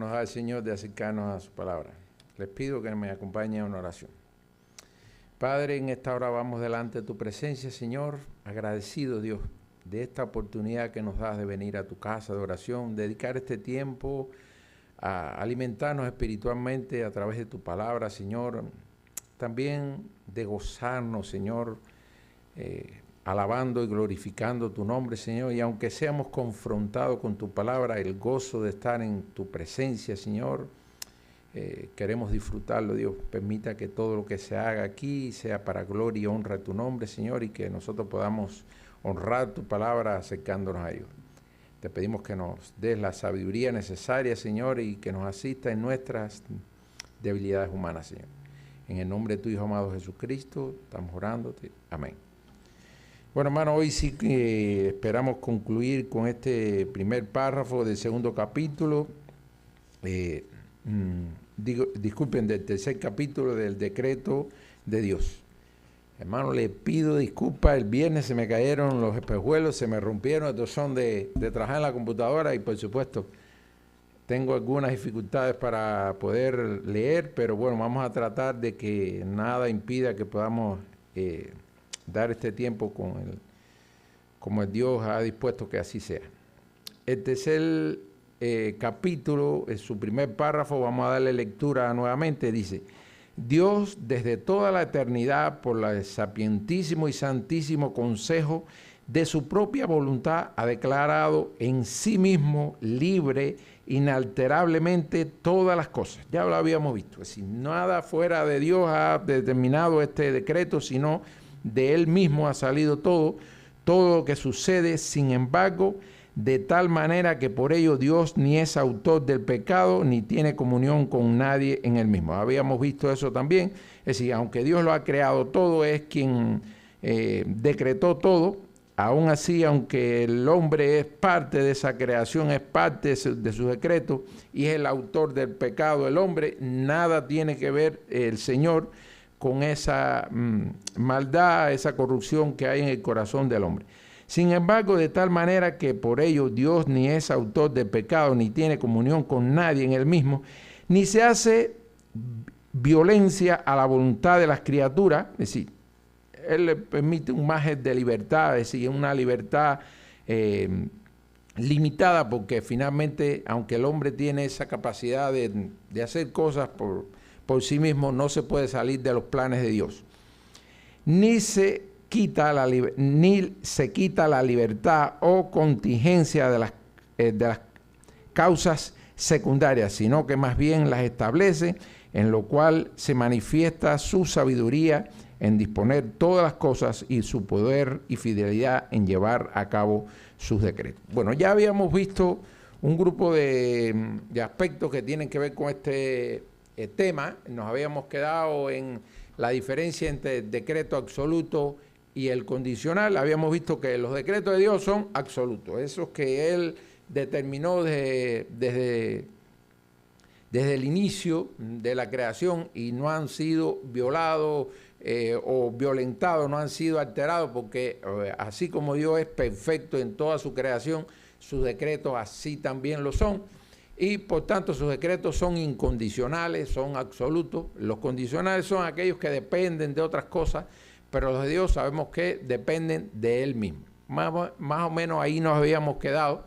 Nos da el Señor de acercarnos a su palabra. Les pido que me acompañen a una oración. Padre, en esta hora vamos delante de tu presencia, Señor, agradecido, Dios, de esta oportunidad que nos das de venir a tu casa de oración, dedicar este tiempo a alimentarnos espiritualmente a través de tu palabra, Señor, también de gozarnos, Señor, alabando y glorificando tu nombre, Señor, y aunque seamos confrontados con tu palabra, el gozo de estar en tu presencia, Señor, queremos disfrutarlo, Dios. Permita que todo lo que se haga aquí sea para gloria y honra de tu nombre, Señor, y que nosotros podamos honrar tu palabra acercándonos a ellos. Te pedimos que nos des la sabiduría necesaria, Señor, y que nos asista en nuestras debilidades humanas, Señor. En el nombre de tu Hijo amado Jesucristo, estamos orándote. Amén. Bueno, hermano, hoy sí que esperamos concluir con este primer párrafo del segundo capítulo. Disculpen, del tercer capítulo del decreto de Dios. Hermano, le pido disculpas, el viernes se me cayeron los espejuelos, se me rompieron, estos son de trabajar en la computadora y por supuesto tengo algunas dificultades para poder leer, pero bueno, vamos a tratar de que nada impida que podamos dar este tiempo como el Dios ha dispuesto que así sea. El tercer capítulo, en su primer párrafo, vamos a darle lectura nuevamente, dice: Dios desde toda la eternidad, por el sapientísimo y santísimo consejo de su propia voluntad, ha declarado en sí mismo libre, inalterablemente todas las cosas. Ya lo habíamos visto, es decir, nada fuera de Dios ha determinado este decreto, sino de Él mismo ha salido todo lo que sucede. Sin embargo, de tal manera que por ello Dios ni es autor del pecado, ni tiene comunión con nadie en Él mismo. Habíamos visto eso también, es decir, aunque Dios lo ha creado todo, es quien decretó todo. Aún así, aunque el hombre es parte de esa creación, es parte de su decreto y es el autor del pecado, el hombre, nada tiene que ver el Señor con esa maldad, esa corrupción que hay en el corazón del hombre. Sin embargo, de tal manera que por ello Dios ni es autor del pecado, ni tiene comunión con nadie en Él mismo, ni se hace violencia a la voluntad de las criaturas, es decir, Él le permite un margen de libertad, es decir, una libertad limitada, porque finalmente, aunque el hombre tiene esa capacidad de hacer cosas por sí mismo, no se puede salir de los planes de Dios. Ni se quita la libertad o contingencia de las causas secundarias, sino que más bien las establece, en lo cual se manifiesta su sabiduría en disponer todas las cosas y su poder y fidelidad en llevar a cabo sus decretos. Bueno, ya habíamos visto un grupo de aspectos que tienen que ver con este tema. Nos habíamos quedado en la diferencia entre el decreto absoluto y el condicional. Habíamos visto que los decretos de Dios son absolutos, esos que Él determinó desde el inicio de la creación y no han sido violados o violentados, no han sido alterados, porque así como Dios es perfecto en toda su creación, sus decretos así también lo son. Y por tanto sus decretos son incondicionales, son absolutos. Los condicionales son aquellos que dependen de otras cosas, pero los de Dios sabemos que dependen de Él mismo. Más o menos ahí nos habíamos quedado.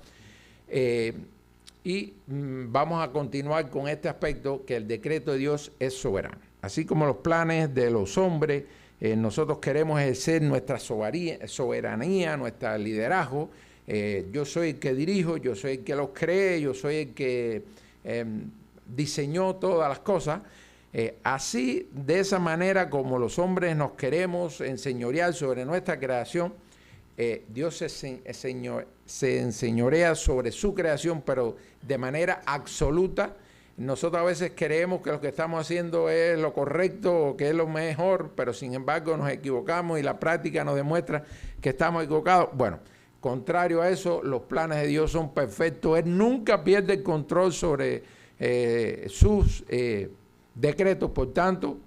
Y vamos a continuar con este aspecto, que el decreto de Dios es soberano. Así como los planes de los hombres, nosotros queremos ejercer nuestra soberanía, nuestro liderazgo. Yo soy el que dirijo, yo soy el que los cree, yo soy el que diseñó todas las cosas. Así, de esa manera como los hombres nos queremos enseñorear sobre nuestra creación, Dios se enseñorea sobre su creación, pero de manera absoluta. Nosotros a veces creemos que lo que estamos haciendo es lo correcto o que es lo mejor, pero sin embargo nos equivocamos y la práctica nos demuestra que estamos equivocados. Bueno, contrario a eso, los planes de Dios son perfectos. Él nunca pierde el control sobre sus decretos. Por tanto,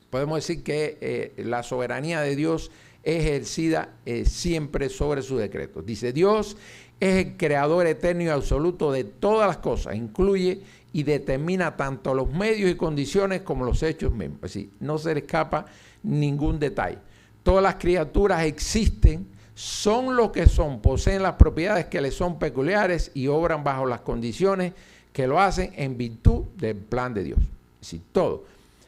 podemos decir que la soberanía de Dios es ejercida siempre sobre sus decretos. Dice: Dios es el creador eterno y absoluto de todas las cosas, incluye y determina tanto los medios y condiciones como los hechos mismos. Es decir, no se le escapa ningún detalle. Todas las criaturas existen, son lo que son, poseen las propiedades que les son peculiares y obran bajo las condiciones que lo hacen en virtud del plan de Dios. Es decir, todo.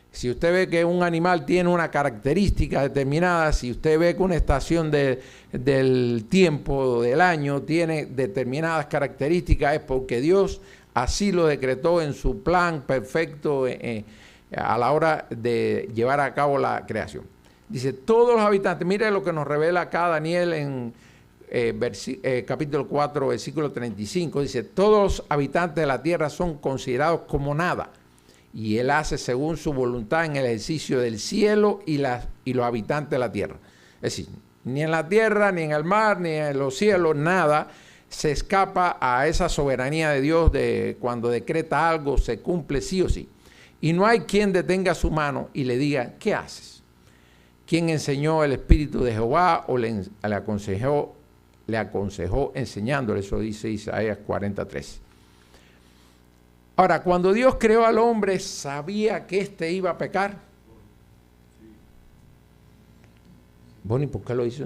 Si usted ve que un animal tiene una característica determinada, si usted ve que una estación del tiempo, del año, tiene determinadas características, es porque Dios así lo decretó en su plan perfecto a la hora de llevar a cabo la creación. Dice, todos los habitantes, mire lo que nos revela acá Daniel en capítulo 4, versículo 35, dice, todos los habitantes de la tierra son considerados como nada, y él hace según su voluntad en el ejercicio del cielo y los habitantes de la tierra. Es decir, ni en la tierra, ni en el mar, ni en los cielos, nada se escapa a esa soberanía de Dios de cuando decreta algo, se cumple sí o sí. Y no hay quien detenga su mano y le diga, ¿qué haces? ¿Quién enseñó el Espíritu de Jehová o le aconsejó enseñándole? Eso dice Isaías 43. Ahora, cuando Dios creó al hombre, ¿sabía que éste iba a pecar? Bueno, ¿y por qué lo hizo?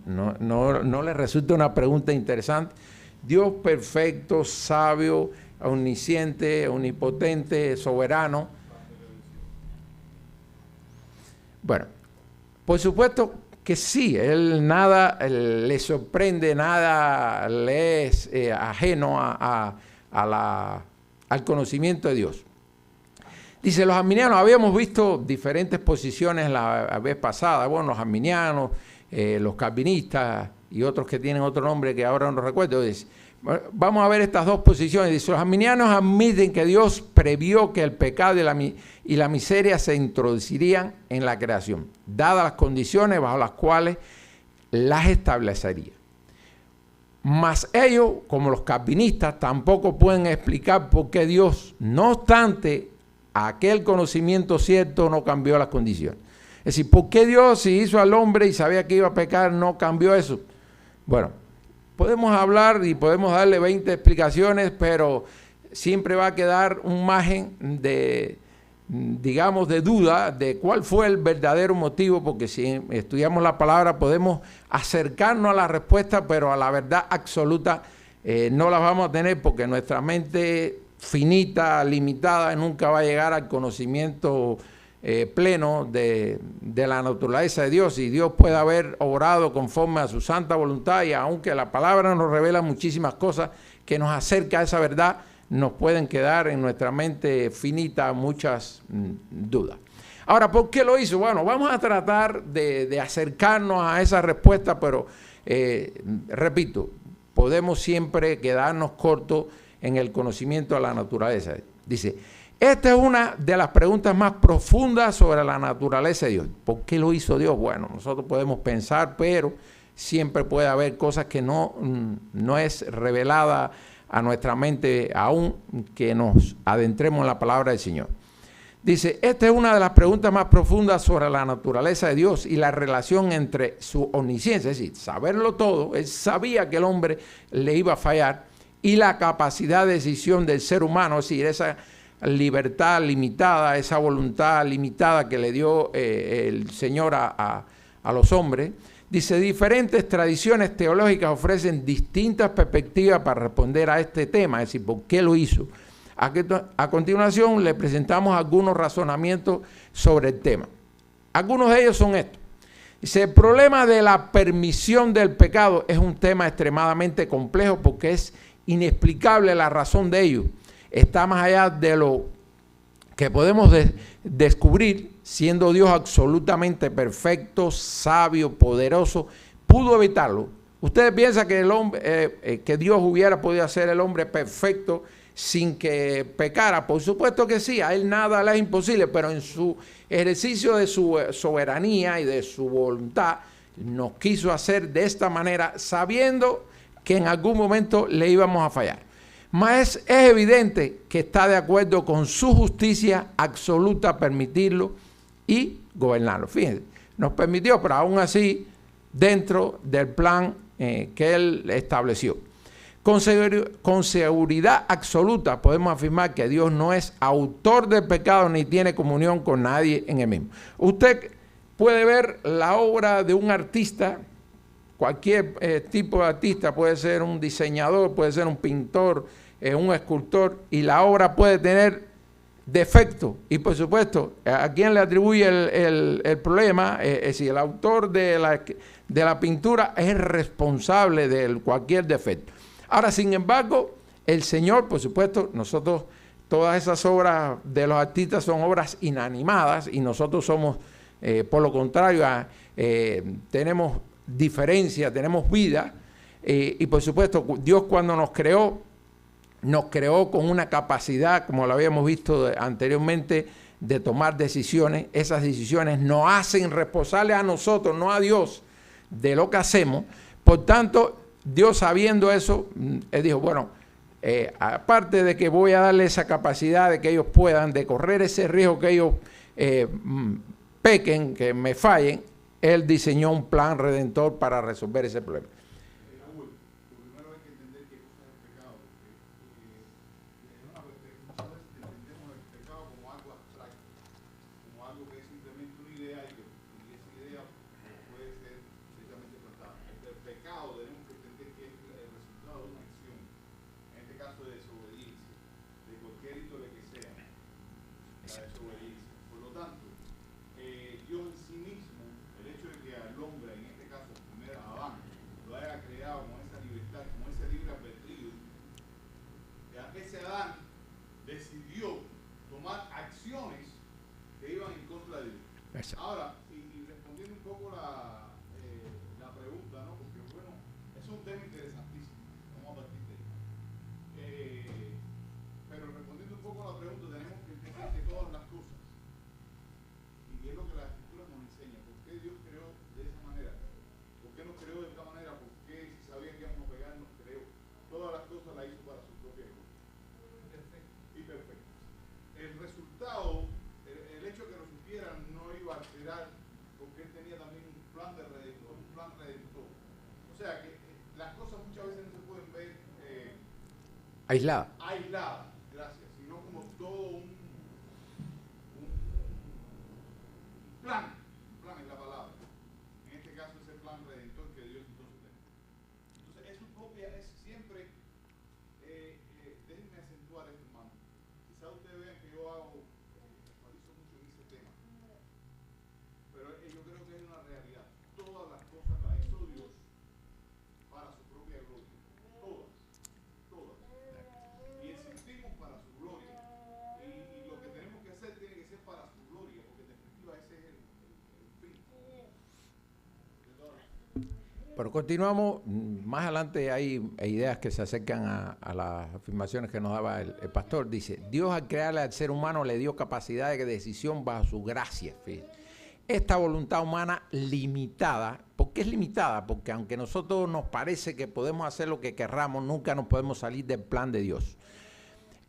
No le resulta una pregunta interesante. Dios perfecto, sabio, omnisciente, omnipotente, soberano. Bueno, por supuesto que sí, él nada le sorprende, nada le es ajeno al conocimiento de Dios. Dice, los arminianos, habíamos visto diferentes posiciones la vez pasada, bueno, los arminianos, los calvinistas y otros que tienen otro nombre que ahora no recuerdo. Dice, vamos a ver estas dos posiciones. Dice, los arminianos admiten que Dios previó que el pecado y la miseria se introducirían en la creación, dadas las condiciones bajo las cuales las establecería. Mas ellos, como los calvinistas, tampoco pueden explicar por qué Dios, no obstante aquel conocimiento cierto, no cambió las condiciones. Es decir, ¿por qué Dios, si hizo al hombre y sabía que iba a pecar, no cambió eso? Bueno, podemos hablar y podemos darle 20 explicaciones, pero siempre va a quedar un margen de, digamos, de duda de cuál fue el verdadero motivo, porque si estudiamos la palabra podemos acercarnos a la respuesta, pero a la verdad absoluta no la vamos a tener, porque nuestra mente finita, limitada, nunca va a llegar al conocimiento pleno de la naturaleza de Dios, y Dios puede haber obrado conforme a su santa voluntad, y aunque la palabra nos revela muchísimas cosas que nos acerca a esa verdad, nos pueden quedar en nuestra mente finita muchas dudas. Ahora, ¿por qué lo hizo? Bueno, vamos a tratar de acercarnos a esa respuesta, pero repito, podemos siempre quedarnos cortos en el conocimiento de la naturaleza. Dice, esta es una de las preguntas más profundas sobre la naturaleza de Dios. ¿Por qué lo hizo Dios? Bueno, nosotros podemos pensar, pero siempre puede haber cosas que no es revelada a nuestra mente aún que nos adentremos en la palabra del Señor. Dice, esta es una de las preguntas más profundas sobre la naturaleza de Dios y la relación entre su omnisciencia, es decir, saberlo todo, él sabía que el hombre le iba a fallar, y la capacidad de decisión del ser humano, es decir, esa libertad limitada, esa voluntad limitada que le dio el Señor a los hombres. Dice, diferentes tradiciones teológicas ofrecen distintas perspectivas para responder a este tema, es decir, ¿por qué lo hizo? A continuación le presentamos algunos razonamientos sobre el tema. Algunos de ellos son estos. Dice, el problema de la permisión del pecado es un tema extremadamente complejo porque es inexplicable la razón de ello. Está más allá de lo que podemos descubrir, siendo Dios absolutamente perfecto, sabio, poderoso, pudo evitarlo. ¿Ustedes piensan que el hombre, que Dios hubiera podido hacer el hombre perfecto sin que pecara? Por supuesto que sí, a él nada le es imposible, pero en su ejercicio de su soberanía y de su voluntad, nos quiso hacer de esta manera, sabiendo que en algún momento le íbamos a fallar. Mas es evidente que está de acuerdo con su justicia absoluta permitirlo y gobernarlo. Fíjense, nos permitió, pero aún así dentro del plan que él estableció. Con seguridad absoluta podemos afirmar que Dios no es autor del pecado ni tiene comunión con nadie en el mismo. Usted puede ver la obra de un artista, cualquier tipo de artista, puede ser un diseñador, puede ser un pintor, un escultor, y la obra puede tener defectos. Y por supuesto, ¿a quién le atribuye el problema? Si el autor de la pintura es el responsable de cualquier defecto. Ahora, sin embargo, el Señor, por supuesto, nosotros, todas esas obras de los artistas son obras inanimadas y nosotros somos, por lo contrario, tenemos diferencia, tenemos vida, y por supuesto, Dios cuando nos creó con una capacidad, como lo habíamos visto anteriormente, de tomar decisiones. Esas decisiones nos hacen responsables a nosotros, no a Dios, de lo que hacemos. Por tanto, Dios, sabiendo eso, él dijo, bueno, aparte de que voy a darle esa capacidad de que ellos puedan, de correr ese riesgo que ellos pequen, que me fallen, él diseñó un plan redentor para resolver ese problema. Ahora, y respondiendo un poco la pregunta, ¿no? Porque bueno, es un tema interesantísimo, vamos a partir de ahí. Pero respondiendo un poco a la pregunta, tenemos que entender que todas las cosas, y es lo que la Escritura nos enseña, ¿por qué Dios creó de esa manera? ¿Por qué nos creó de esta manera? ¿Por qué si sabía que íbamos a pegar nos creó? Todas las cosas las hizo para su propia gloria. Y perfecto. El resultado, el hecho de que lo supieran no iba a alterar, porque él tenía también un plan de redentor, un plan redentor. O sea que las cosas muchas veces no se pueden ver aisladas, gracias, sino como todo un plan es la palabra. En este caso es el plan redentor que Dios entonces tiene. Entonces es su propia, es siempre, déjenme acentuar esto, hermano. Quizá ustedes vean que yo hago, enfatizo mucho en ese tema, pero yo creo que es una realidad. Todas las cosas las hizo Dios para su propia gloria. Todas. Y existimos para su gloria. Y lo que tenemos que hacer tiene que ser para su gloria, porque en definitiva ese es el fin. Pero continuamos, más adelante hay ideas que se acercan a las afirmaciones que nos daba el pastor. Dice, Dios al crearle al ser humano le dio capacidad de decisión bajo su gracia. Fíjate. Esta voluntad humana limitada, ¿por qué es limitada? Porque aunque nosotros nos parece que podemos hacer lo que querramos, nunca nos podemos salir del plan de Dios.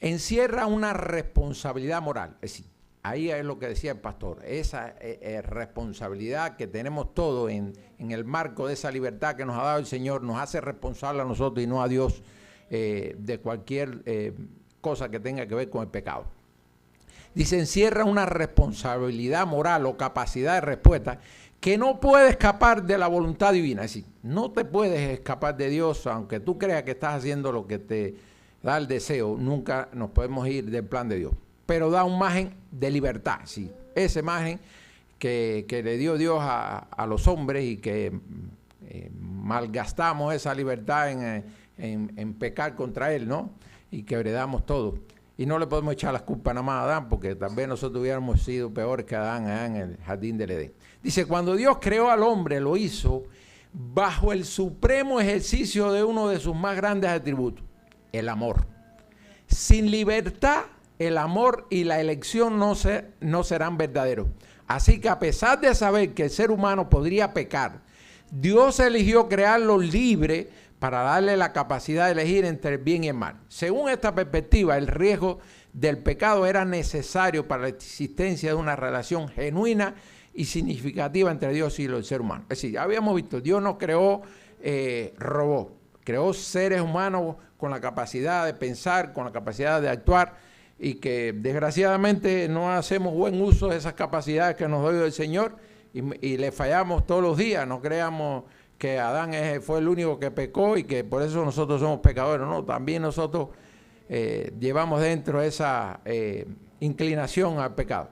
Encierra una responsabilidad moral, es decir, ahí es lo que decía el pastor, esa responsabilidad que tenemos todos en el marco de esa libertad que nos ha dado el Señor, nos hace responsable a nosotros y no a Dios de cualquier cosa que tenga que ver con el pecado. Dice, encierra una responsabilidad moral o capacidad de respuesta que no puede escapar de la voluntad divina. Es decir, no te puedes escapar de Dios, aunque tú creas que estás haciendo lo que te da el deseo, nunca nos podemos ir del plan de Dios. Pero da un margen de libertad, ¿sí? Ese margen que le dio Dios a los hombres y que malgastamos esa libertad en pecar contra Él, ¿no? Y que heredamos todo. Y no le podemos echar las culpas nada más a Adán, porque también nosotros hubiéramos sido peores que Adán allá en el jardín del Edén. Dice, cuando Dios creó al hombre, lo hizo bajo el supremo ejercicio de uno de sus más grandes atributos, el amor. Sin libertad, el amor y la elección no serán verdaderos. Así que a pesar de saber que el ser humano podría pecar, Dios eligió crearlo libre para darle la capacidad de elegir entre el bien y el mal. Según esta perspectiva, el riesgo del pecado era necesario para la existencia de una relación genuina y significativa entre Dios y el ser humano. Es decir, habíamos visto, Dios no creó robots, creó seres humanos con la capacidad de pensar, con la capacidad de actuar, y que desgraciadamente no hacemos buen uso de esas capacidades que nos dio el Señor y le fallamos todos los días. No creamos que Adán fue el único que pecó y que por eso nosotros somos pecadores. No, también nosotros llevamos dentro esa inclinación al pecado.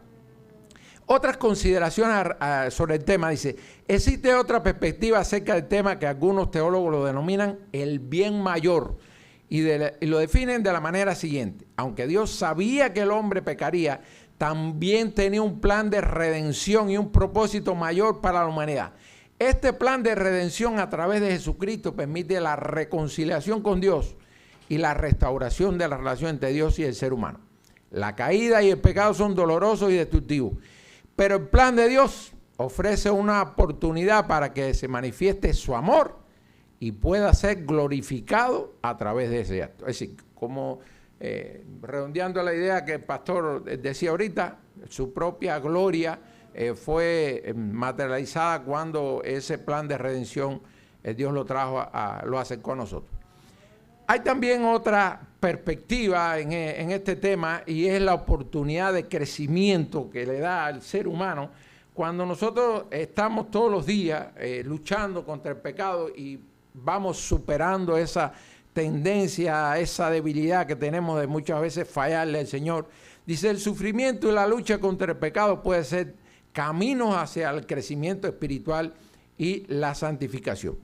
Otras consideraciones sobre el tema, dice, existe otra perspectiva acerca del tema que algunos teólogos lo denominan el bien mayor y lo definen de la manera siguiente: aunque Dios sabía que el hombre pecaría, también tenía un plan de redención y un propósito mayor para la humanidad. Este plan de redención a través de Jesucristo permite la reconciliación con Dios y la restauración de la relación entre Dios y el ser humano. La caída y el pecado son dolorosos y destructivos, pero el plan de Dios ofrece una oportunidad para que se manifieste su amor y pueda ser glorificado a través de ese acto. Es decir, como redondeando la idea que el pastor decía ahorita, su propia gloria fue materializada cuando ese plan de redención Dios lo trajo, lo acercó a nosotros. Hay también otra perspectiva en este tema, y es la oportunidad de crecimiento que le da al ser humano cuando nosotros estamos todos los días luchando contra el pecado y vamos superando esa tendencia, esa debilidad que tenemos de muchas veces fallarle al Señor. Dice, el sufrimiento y la lucha contra el pecado puede ser caminos hacia el crecimiento espiritual y la santificación.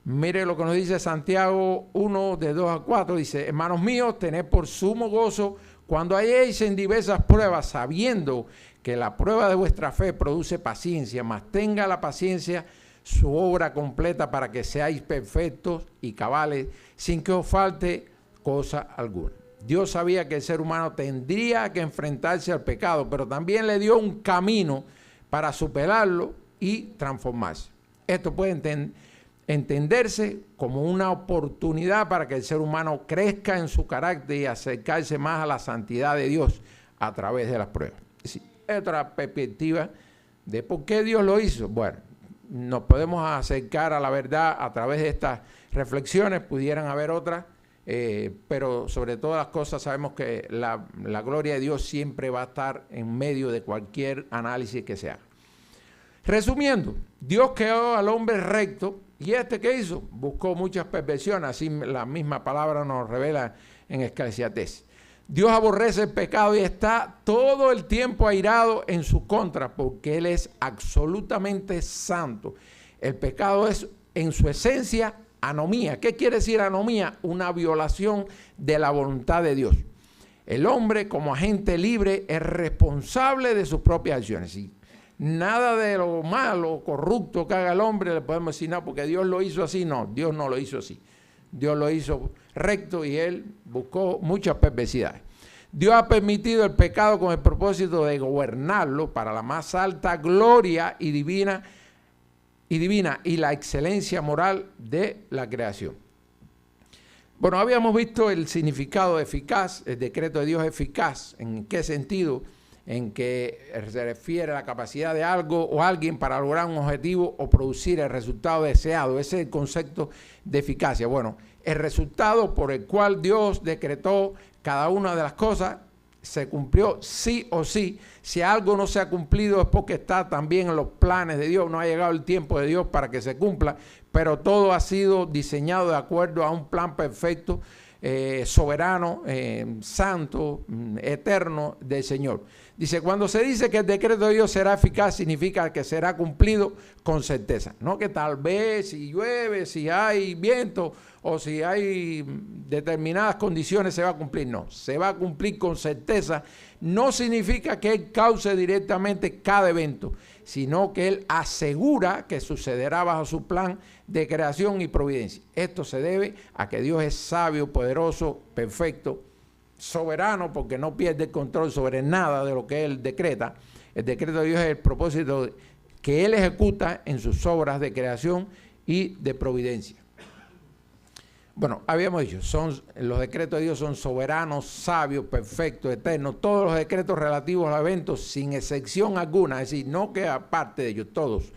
Mire lo que nos dice Santiago 1, de 2 a 4, dice, hermanos míos, tened por sumo gozo cuando halléis en diversas pruebas, sabiendo que la prueba de vuestra fe produce paciencia, mas tenga la paciencia su obra completa para que seáis perfectos y cabales, sin que os falte cosa alguna. Dios sabía que el ser humano tendría que enfrentarse al pecado, pero también le dio un camino para superarlo y transformarse. Esto puede entenderse como una oportunidad para que el ser humano crezca en su carácter y acercarse más a la santidad de Dios a través de las pruebas. Es otra perspectiva de por qué Dios lo hizo. Bueno, nos podemos acercar a la verdad a través de estas reflexiones, pudieran haber otras, pero sobre todas las cosas sabemos que la gloria de Dios siempre va a estar en medio de cualquier análisis que se haga. Resumiendo, Dios creó al hombre recto, y ¿qué hizo? Buscó muchas perversiones, así la misma palabra nos revela en Eclesiastés. Dios aborrece el pecado y está todo el tiempo airado en su contra, porque Él es absolutamente santo. El pecado es en su esencia anomía. ¿Qué quiere decir anomía? Una violación de la voluntad de Dios. El hombre, como agente libre, es responsable de sus propias acciones. Y nada de lo malo, corrupto que haga el hombre le podemos decir, no, porque Dios lo hizo así. No, Dios no lo hizo así. Dios lo hizo recto y Él buscó muchas perversidades. Dios ha permitido el pecado con el propósito de gobernarlo para la más alta gloria y divina y la excelencia moral de la creación. Bueno, habíamos visto el significado eficaz, el decreto de Dios eficaz. ¿En qué sentido? En que se refiere a la capacidad de algo o alguien para lograr un objetivo o producir el resultado deseado. Ese es el concepto de eficacia. Bueno, el resultado por el cual Dios decretó cada una de las cosas se cumplió sí o sí. Si algo no se ha cumplido es porque está también en los planes de Dios. No ha llegado el tiempo de Dios para que se cumpla, pero todo ha sido diseñado de acuerdo a un plan perfecto, soberano, santo, eterno del Señor. Dice, cuando se dice que el decreto de Dios será eficaz, significa que será cumplido con certeza. No que tal vez si llueve, si hay viento o si hay determinadas condiciones se va a cumplir. No, se va a cumplir con certeza. No significa que Él cause directamente cada evento, sino que Él asegura que sucederá bajo su plan de creación y providencia. Esto se debe a que Dios es sabio, poderoso, perfecto, soberano, porque no pierde el control sobre nada de lo que Él decreta. El decreto de Dios es el propósito que Él ejecuta en sus obras de creación y de providencia. Bueno, habíamos dicho, los decretos de Dios son soberanos, sabios, perfectos, eternos. Todos los decretos relativos a eventos, sin excepción alguna, es decir, no que aparte de ellos, todos,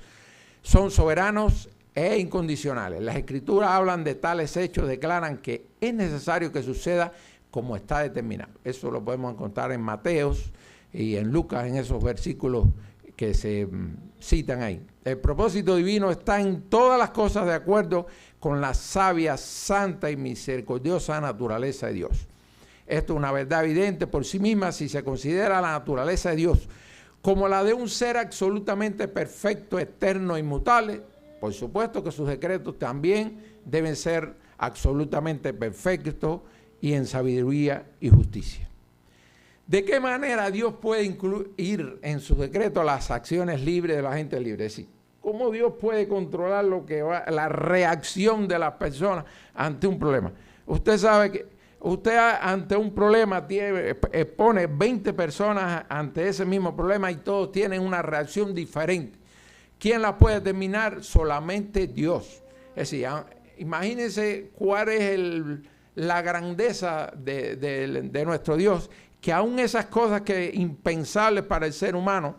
son soberanos e incondicionales. Las Escrituras hablan de tales hechos, declaran que es necesario que suceda como está determinado. Eso lo podemos encontrar en Mateos y en Lucas, en esos versículos que se citan ahí. El propósito divino está en todas las cosas de acuerdo con la sabia, santa y misericordiosa naturaleza de Dios. Esto es una verdad evidente por sí misma si se considera la naturaleza de Dios como la de un ser absolutamente perfecto, eterno e inmutable. Por supuesto que sus decretos también deben ser absolutamente perfectos y en sabiduría y justicia. ¿De qué manera Dios puede incluir en sus decretos las acciones libres de la gente libre? Es decir, ¿cómo Dios puede controlar la reacción de las personas ante un problema? Usted sabe que usted ante un problema pone 20 personas ante ese mismo problema y todos tienen una reacción diferente. ¿Quién la puede determinar? Solamente Dios. Es decir, imagínense cuál es la grandeza de nuestro Dios, que aún esas cosas que impensables para el ser humano,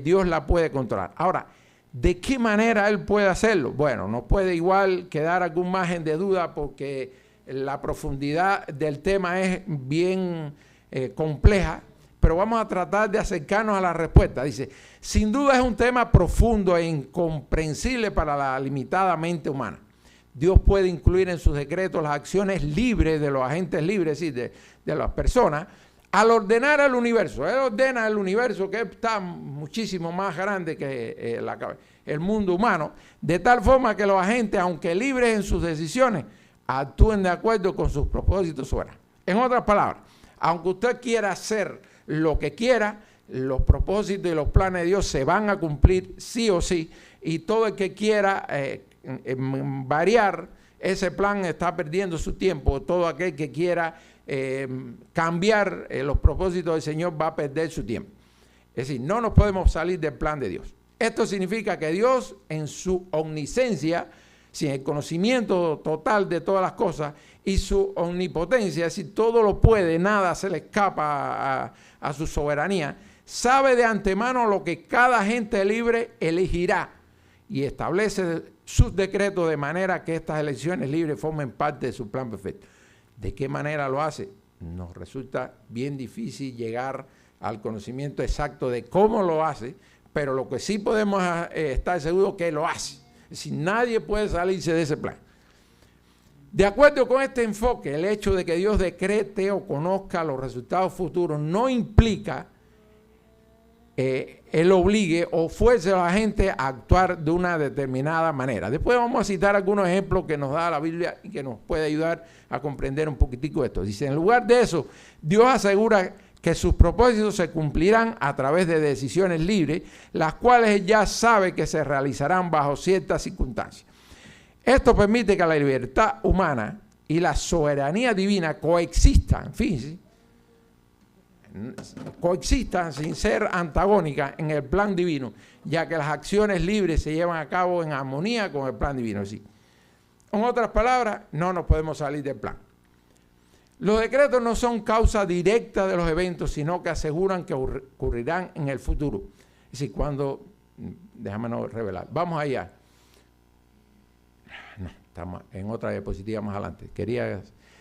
Dios la puede controlar. Ahora, ¿de qué manera Él puede hacerlo? Bueno, no puede igual quedar algún margen de duda porque la profundidad del tema es bien compleja, pero vamos a tratar de acercarnos a la respuesta. Dice, sin duda es un tema profundo e incomprensible para la limitada mente humana. Dios puede incluir en sus decretos las acciones libres de los agentes libres, es decir, de las personas, al ordenar el universo. Él ordena el universo que está muchísimo más grande que el mundo humano, de tal forma que los agentes, aunque libres en sus decisiones, actúen de acuerdo con sus propósitos soberanos. En otras palabras, aunque usted quiera hacer lo que quiera, los propósitos y los planes de Dios se van a cumplir sí o sí, y todo el que quiera variar ese plan está perdiendo su tiempo. Todo aquel que quiera cambiar los propósitos del Señor va a perder su tiempo. Es decir, no nos podemos salir del plan de Dios. Esto significa que Dios, en su omnisciencia, sin el conocimiento total de todas las cosas, y su omnipotencia, es decir, todo lo puede, nada se le escapa a su soberanía, sabe de antemano lo que cada agente libre elegirá y establece sus decretos de manera que estas elecciones libres formen parte de su plan perfecto. ¿De qué manera lo hace? Nos resulta bien difícil llegar al conocimiento exacto de cómo lo hace, pero lo que sí podemos estar seguros que lo hace. Es decir, nadie puede salirse de ese plan. De acuerdo con este enfoque, el hecho de que Dios decrete o conozca los resultados futuros no implica Él obligue o fuerce a la gente a actuar de una determinada manera. Después vamos a citar algunos ejemplos que nos da la Biblia y que nos puede ayudar a comprender un poquitico esto. Dice, en lugar de eso, Dios asegura que sus propósitos se cumplirán a través de decisiones libres, las cuales Él ya sabe que se realizarán bajo ciertas circunstancias. Esto permite que la libertad humana y la soberanía divina coexistan, fíjense, coexistan sin ser antagónicas en el plan divino, ya que las acciones libres se llevan a cabo en armonía con el plan divino. ¿Sí? En otras palabras, no nos podemos salir del plan. Los decretos no son causa directa de los eventos, sino que aseguran que ocurrirán en el futuro. Es decir, cuando, déjame no revelar, vamos allá. No, estamos en otra diapositiva más adelante.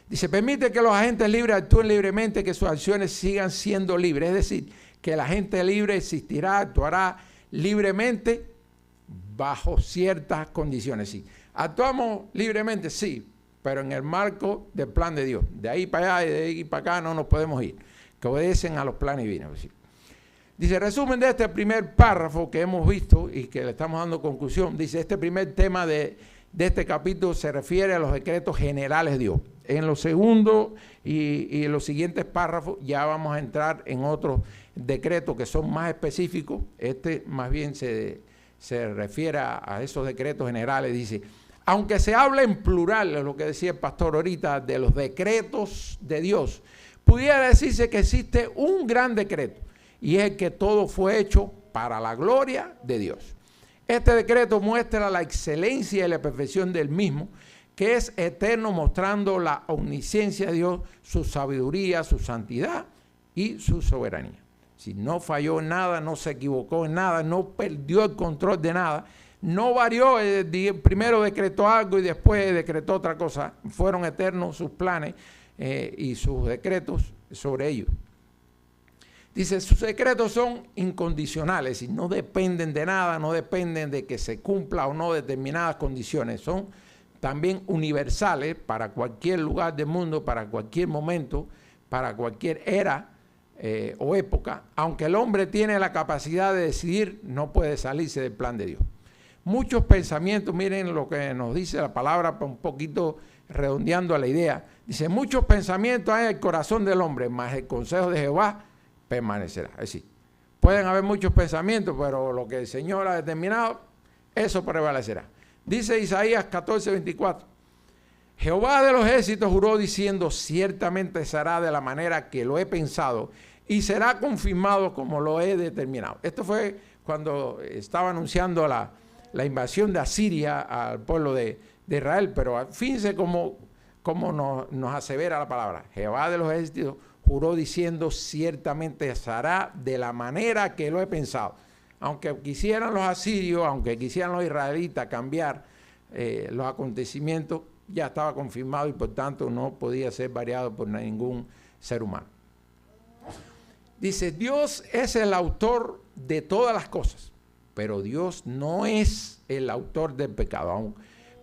Dice, permite que los agentes libres actúen libremente, que sus acciones sigan siendo libres. Es decir, que la gente libre existirá, actuará libremente bajo ciertas condiciones. Sí. ¿Actuamos libremente? Sí, pero en el marco del plan de Dios. De ahí para allá y de ahí para acá no nos podemos ir, que obedecen a los planes divinos. Sí. Dice, resumen de este primer párrafo que hemos visto y que le estamos dando conclusión. Dice, este primer tema de este capítulo se refiere a los decretos generales de Dios. En los segundos y en los siguientes párrafos ya vamos a entrar en otros decretos que son más específicos. Este más bien se refiere a esos decretos generales. Dice, aunque se habla en plural, es lo que decía el pastor ahorita, de los decretos de Dios, pudiera decirse que existe un gran decreto, y es el que todo fue hecho para la gloria de Dios. Este decreto muestra la excelencia y la perfección del mismo, que es eterno, mostrando la omnisciencia de Dios, su sabiduría, su santidad y su soberanía. Si no falló en nada, no se equivocó en nada, no perdió el control de nada, no varió, primero decretó algo y después decretó otra cosa. Fueron eternos sus planes y sus decretos sobre ellos. Dice, sus decretos son incondicionales y no dependen de nada, no dependen de que se cumpla o no determinadas condiciones. Son también universales para cualquier lugar del mundo, para cualquier momento, para cualquier era o época. Aunque el hombre tiene la capacidad de decidir, no puede salirse del plan de Dios. Muchos pensamientos, miren lo que nos dice la palabra, un poquito redondeando a la idea. Dice, muchos pensamientos hay en el corazón del hombre, mas el consejo de Jehová permanecerá. Es decir, pueden haber muchos pensamientos, pero lo que el Señor ha determinado, eso prevalecerá. Dice Isaías 14:24, Jehová de los ejércitos juró diciendo, ciertamente será de la manera que lo he pensado y será confirmado como lo he determinado. Esto fue cuando estaba anunciando la invasión de Asiria al pueblo de Israel, pero fíjense cómo nos asevera la palabra. Jehová de los ejércitos juró diciendo, ciertamente será de la manera que lo he pensado. Aunque quisieran los asirios, aunque quisieran los israelitas cambiar los acontecimientos, ya estaba confirmado y por tanto no podía ser variado por ningún ser humano. Dice, Dios es el autor de todas las cosas, pero Dios no es el autor del pecado, aún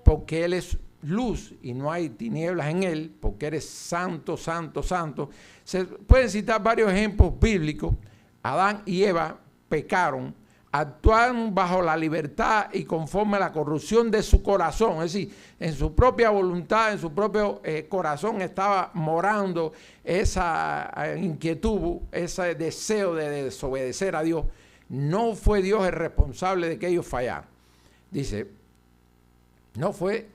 porque Él es luz y no hay tinieblas en Él, porque eres santo, santo, santo. Se pueden citar varios ejemplos bíblicos. Adán y Eva pecaron, actuaron bajo la libertad y conforme a la corrupción de su corazón, es decir, en su propia voluntad, en su propio corazón estaba morando esa inquietud, ese deseo de desobedecer a Dios. No fue Dios el responsable de que ellos fallaran. Dice, no fue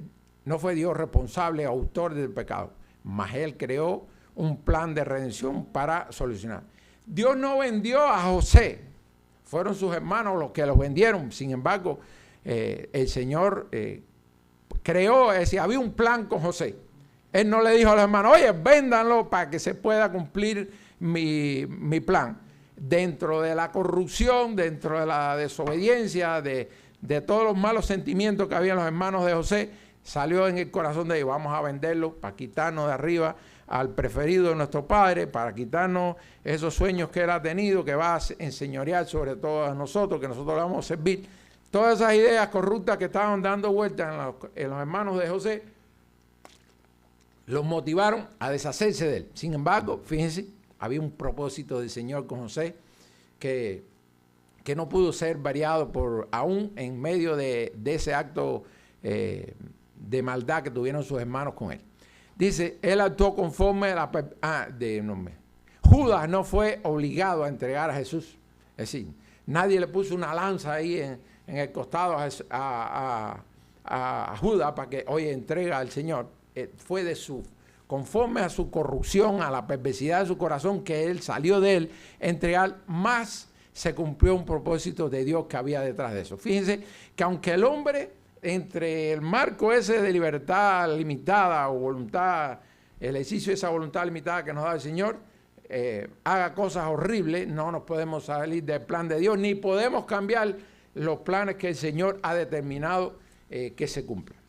Dios responsable, autor del pecado, mas Él creó un plan de redención para solucionar. Dios no vendió a José, fueron sus hermanos los que los vendieron. Sin embargo, el Señor creó, es decir, había un plan con José. Él no le dijo a los hermanos, oye, véndanlo para que se pueda cumplir mi plan. Dentro de la corrupción, dentro de la desobediencia, de todos los malos sentimientos que había en los hermanos de José, salió en el corazón de ellos, vamos a venderlo para quitarnos de arriba al preferido de nuestro padre, para quitarnos esos sueños que él ha tenido, que va a enseñorear sobre todos nosotros, que nosotros le vamos a servir. Todas esas ideas corruptas que estaban dando vueltas en los hermanos de José, los motivaron a deshacerse de él. Sin embargo, fíjense, había un propósito del Señor con José que no pudo ser variado aún en medio de ese acto de maldad que tuvieron sus hermanos con él. Dice, él actuó conforme a Judas no fue obligado a entregar a Jesús. Es decir, nadie le puso una lanza ahí en el costado a Judas para que, oye, entrega al Señor. Fue conforme a su corrupción, a la perversidad de su corazón, que él salió de él, entregar, más se cumplió un propósito de Dios que había detrás de eso. Fíjense que aunque el hombre, entre el marco ese de libertad limitada o voluntad, el ejercicio de esa voluntad limitada que nos da el Señor, haga cosas horribles, no nos podemos salir del plan de Dios, ni podemos cambiar los planes que el Señor ha determinado que se cumplan.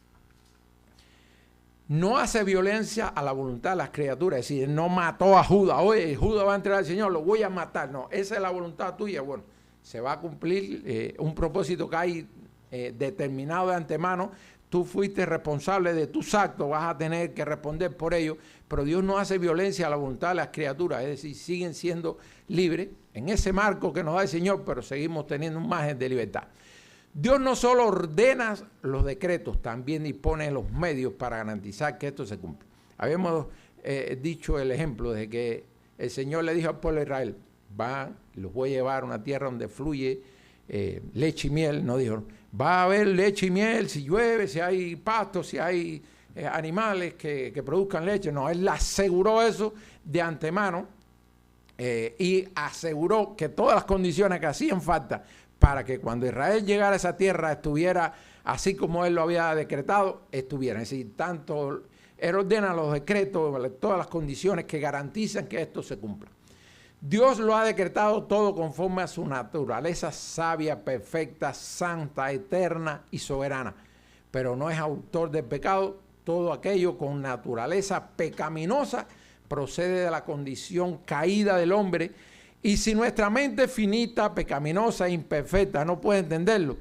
No hace violencia a la voluntad de las criaturas, es decir, no mató a Judas, oye, Judas va a entregar al Señor, lo voy a matar. No, esa es la voluntad tuya. Bueno, se va a cumplir un propósito que hay determinado de antemano. Tú fuiste responsable de tus actos, vas a tener que responder por ello, pero Dios no hace violencia a la voluntad de las criaturas, es decir, siguen siendo libres en ese marco que nos da el Señor, pero seguimos teniendo un margen de libertad. Dios no solo ordena los decretos, también dispone los medios para garantizar que esto se cumpla. Habíamos dicho el ejemplo de que el Señor le dijo al pueblo de Israel, los voy a llevar a una tierra donde fluye leche y miel. No dijo, va a haber leche y miel si llueve, si hay pastos, si hay animales que produzcan leche. No, Él le aseguró eso de antemano y aseguró que todas las condiciones que hacían falta para que cuando Israel llegara a esa tierra estuviera así como Él lo había decretado, estuviera. Es decir, Él ordena los decretos, todas las condiciones que garantizan que esto se cumpla. Dios lo ha decretado todo conforme a su naturaleza sabia, perfecta, santa, eterna y soberana. Pero no es autor del pecado. Todo aquello con naturaleza pecaminosa procede de la condición caída del hombre. Y si nuestra mente finita, pecaminosa e imperfecta no puede entenderlo,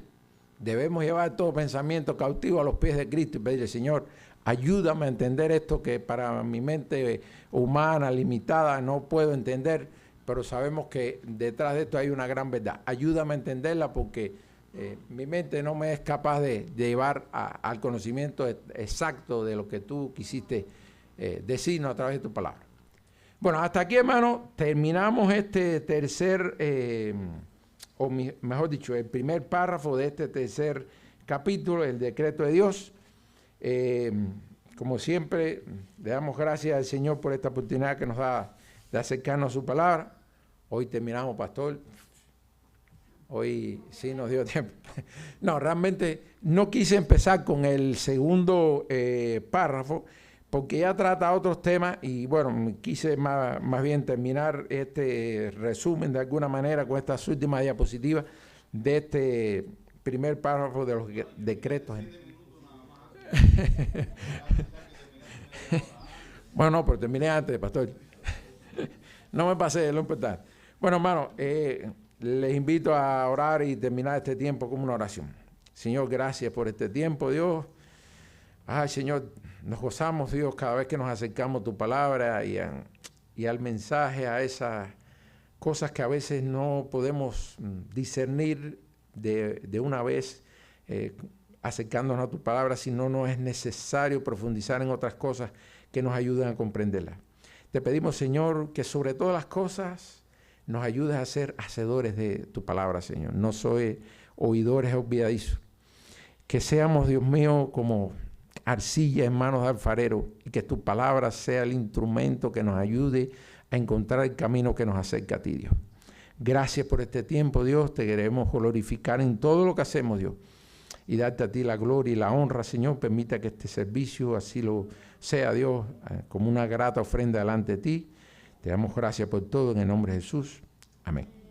debemos llevar todo pensamiento cautivo a los pies de Cristo y pedirle: Señor, ayúdame a entender esto que para mi mente humana, limitada, no puedo entender, pero sabemos que detrás de esto hay una gran verdad. Ayúdame a entenderla porque mi mente no me es capaz de llevar al conocimiento exacto de lo que tú quisiste decirnos a través de tu palabra. Bueno, hasta aquí, hermano, terminamos este tercer, mejor dicho, el primer párrafo de este tercer capítulo, el decreto de Dios. Como siempre, le damos gracias al Señor por esta oportunidad que nos da de acercarnos a su palabra. Hoy terminamos, pastor. Hoy sí nos dio tiempo. No, realmente no quise empezar con el segundo párrafo porque ya trata otros temas y bueno, quise más bien terminar este resumen de alguna manera con estas últimas diapositivas de este primer párrafo de los decretos. Bueno, no, pero terminé antes, pastor. No me pasé, lo importante. Bueno, hermano, les invito a orar y terminar este tiempo con una oración. Señor, gracias por este tiempo, Dios. Ay, Señor, nos gozamos, Dios, cada vez que nos acercamos a tu palabra y al mensaje, a esas cosas que a veces no podemos discernir de una vez acercándonos a tu palabra, si no es necesario profundizar en otras cosas que nos ayuden a comprenderla. Te pedimos, Señor, que sobre todas las cosas nos ayudes a ser hacedores de tu palabra, Señor. No soy oidores olvidadizos. Que seamos, Dios mío, como arcilla en manos de alfarero y que tu palabra sea el instrumento que nos ayude a encontrar el camino que nos acerca a ti, Dios. Gracias por este tiempo, Dios. Te queremos glorificar en todo lo que hacemos, Dios. Y darte a ti la gloria y la honra, Señor. Permita que este servicio así lo sea, Dios, como una grata ofrenda delante de ti. Te damos gracias por todo en el nombre de Jesús. Amén.